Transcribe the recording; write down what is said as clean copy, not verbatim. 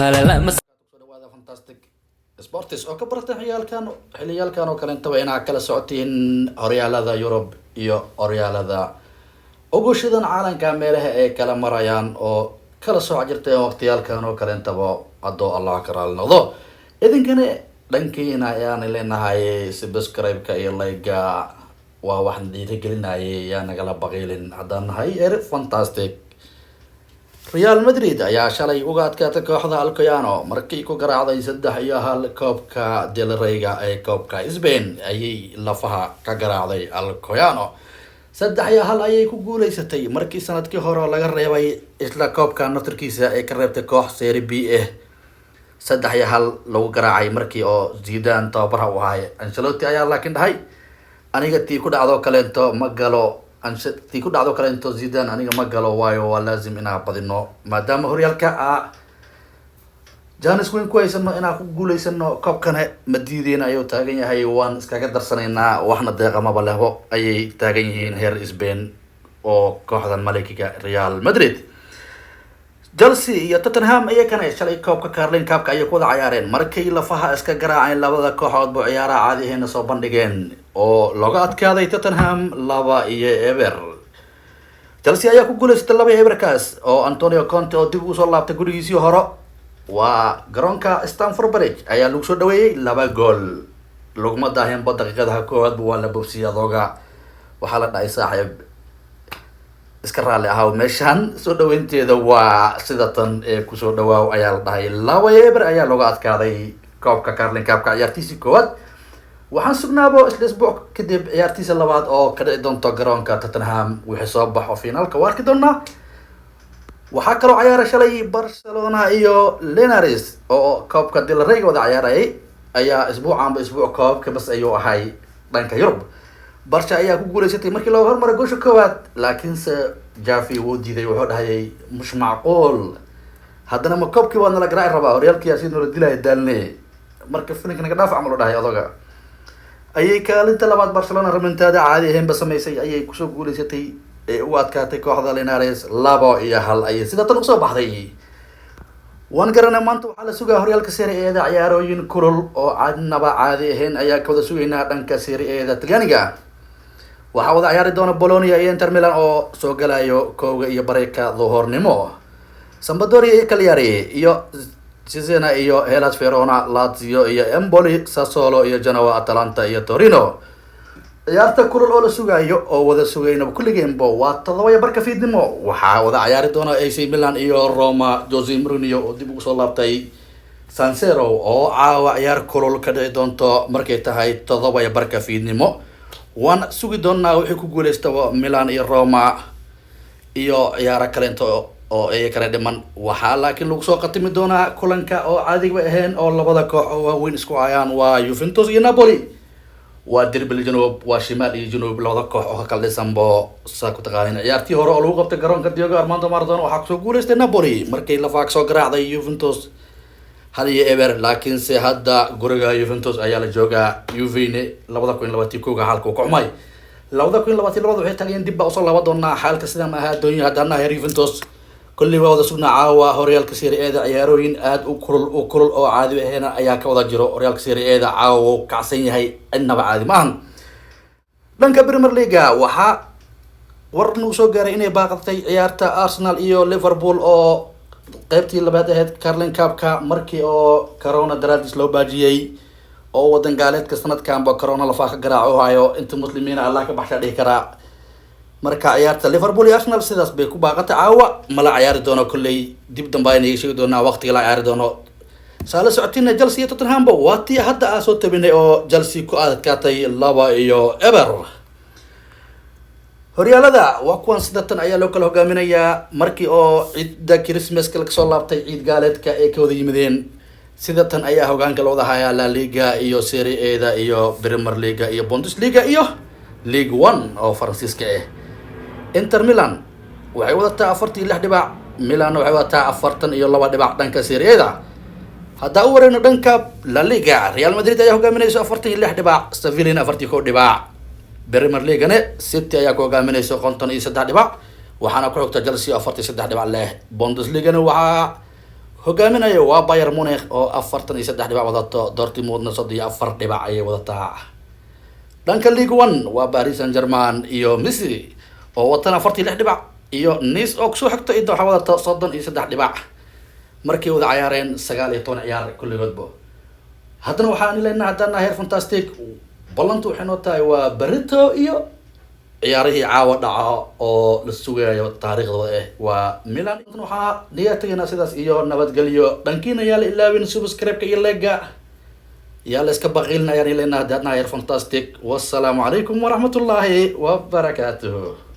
kale lama dhawaada fantastic sports oo ka bartay xiliyaalkan oo kale intaba inaa kala socotiin horyaalada Yurub iyo horyaalada ugu shidan caalamka meelaha ay kala marayaan oo kala soo jirtay waqtiyalkan oo kale intaba adoo Allah ka raali noqdo idinkana dhankiina ayaan leenahay subscribe-ka iyo like-ga waa wax dhiirigelinaya yaa nagala baqiilin haddaan nahay fantastic Real Madrid ayaa shalay uga adkaatay kooxda Alcoyano markii ku garaacday 3-1 koobka Del Rey-ga ee koobka Spain ayay lafaha ka garaacday Alcoyano 3-1 ayay ku guuleysatay markii sanadkii hore laga reebay isla koobka naftirkiisa ee ka reebtay koox Serie B 3-1 lagu garaacay markii oo Zidane tababaraha u ahaa Ancelotti ayaa laakiin dhahay aniga tii ku dhacdo kaleento ma galo tii ku dhacdo kaleento Zidane aniga ma galo waayo waa laazim inaan badino maadaama horyaalka Janis weyn ku haysano inaan ku guuleysano koobkana madiideen ayuu taagan yahay waan iskaga darsanaynaa waxna deeqamaba lehbo ayay taagan yihiin heer Spain oo kooxdan malikiga Real Madrid Chelsea iyo Tottenham ayaa kana shalay koobka Carling Cup ayay ku wada ciyaareen markay lafaha iska garaaceen labada kooxood boo ciyaaraha caadi ahayn soo bandhigeen oo looga adkaaday Tottenham 2-0 Chelsea ayaa ku guuleysatay 2-0 kaas oo Antonio Conte oo dib u soo laabtay gurigiisii hore waa garoonka Stamford Bridge ayaa lagu soo dhaweeyay 2 gool laguma daahin daqiiqadaha koowaad waa la boobsiyay adooga waxaa la dhahay saaxiib iska raali ahaw meeshan soo dhaweynteeda waa sidatan ee ku soo dhawaaw ayaa la dhahay 2-0 ayaa looga adkaaday koobka Carling Cup ciyaartiisii koowaad waxaan sugnaabo isla isbuuc kadib ciyaartiisa labaad oo ka dhici doonto garoonka Tottenham wixii soo baxo finaalka waa arki doonaa waxaa kaloo ciyaara shalay Barcelona iyo Linares oo koobka Del Rey wada ciyaarayay ayaa isbuuc koobka bas ayuu ahay dhanka Yurub Barca ayaa ku guuleysatay markii loo hormaray goosha koowaad laakiinse Javi wuu diiday wuxuu dhahay mush macquul haddana ma koobkii waa nala garaaci rabaa horyaalkii sidoo la dilay daalne marka filinka naga dhaaf amal dhahay adoga ayay kaalinta labaad Barcelona remontada caadi ahayn sameysay ayay ku soo guuleysatay ee u adkaatay kooxda Linares 2-1 ayay sida tan u soo baxday waan garanay maanta waxaa la sugaa horyaalka Serie A-da ciyaarooyin kulul oo caadi ahayn ayaa ka wada sugaynaa dhanka Serie A-da Talyaaniga waxaa wada ciyaari doona Bologna iyo Inter Milan oo soo galayo kooga iyo bareeka duhurnimo Sampdoria iyo Cagliari iyo Cesena iyo Hellas Verona Lazio iyo Empoli Sassuolo iyo Genoa Atalanta iyo Torino ciyaarta kulul oo la sugayo oo wada sugayna kulligeenba waa 7 fiidnimo waxaa wada ciyaari doona AC Milan iyo Roma Jose Mourinho oo dib ugu soo laabtay San Siro oo caawa ciyaar kulul ka dhici doonto markay tahay 7 fiidnimo waan sugi doonaa wixii ku guuleystay Milan iyo Roma iyo ciyaar kaleento oo ay kala dhiman waxaa laakiin lagu soo qatimi doonaa kulanka oo caadiga ahayn oo labada koox oo waaweyn isku ayaan waa Juventus iyo Napoli waa derby Janoob waa shimaal iyo Janoob labada koox oo kala dhisanbo saa ku taqaaneen ciyaartii hore oo lagu qabtay garoonka Diego Armando Maradona waxaa ku soo guuleystay Napoli markay lafaaq soo garaacday Juventus 1-0 laakiin se hadda guriga Juventus ayaa la joogaa Juve 2021 halka ku xumay 2022 waxay tageen dib u soo laba doonaa xaalka sidan ahaa doonyo hadana heer Juventus kulli wada sugnaa caawa horyaalka Serie A-da ciyaarooyin aad u kulul oo caadi ahayn ayaa ka wada jiro horyaalka Serie A-da caawa kacsan yahay innaba caadi maahan dhanka Premier League waxaa warna uu soo gaaray inay baaqatay ciyaarta Arsenal iyo Liverpool oo qaybtii labaad ahayd Carling Cup-ka markii oo corona daraadis loo baajiyay oo wadan gaaleedka sanadkanba corona la faaqa garaaco hayo inta muslimiina Allah ka baxsha dhigi karaa marka ciyaarta Liverpool iyo Arsenal sidaas bay ku baaqatay caawa mala ciyaari doono kulley dib dambe ay sheegi doonaa waqtiga la ciyaari doono saala socotina Chelsea iyo Tottenham waa tii hadda soo tabinay oo Chelsea ku adkaatay 2-0 horyaalada waa kuwan sidatan ayaa loo kala hogaaminayaa markii oo ciidda Christmas ka soo laabtay ciid gaaleedka ee ka wada yimideen sidatan ayaa hogaanka loo wada hayaa La Liga iyo Serie A-da iyo Premier League iyo Bundesliga iyo League 1 oo Faransiiska Inter Milan waxay wadataa 46 dhibac Milan waxay wadataa 42 dhibac dhanka Serie A-da hadda u wareegno dhanka La Liga Real Madrid ayaa hogaaminaysa 46 dhibac Sevilla 41 dhibac Premier League City ayaa ku hogaaminaysa 53 dhibac waxaana ku xigta Chelsea 43 dhibac leh Bundesliga waxaa hogaaminayo waa Bayern Munich oo 43 dhibac wadato, Dortmundna 34 dhibac ayay wadataa. dhanka Ligue 1 waa Paris Saint-Germain iyo Messi oo watana 46 dhibac, iyo Nice oo kusoo xigto inta waxa wadato 33 dhibac markii wada ciyaareen 19 ciyaar kulligoodba. haddana waxaan leenahay haddana heer fantastic ballantu waxay noo tahay waa Barito iyo ciyaarihii caawa dhaca oo la sugayo taariikhdooda waa Milan. waxaa niyadteena sidaas iyo nabadgelyo dhankiina yaa la ilaawin subscribe-ka iyo like-ga yaa la iska baqiilna ayaan leenahay haddana heer fantastic. wassalaamu calaykum waraxmatullaahi wabarakaatuh.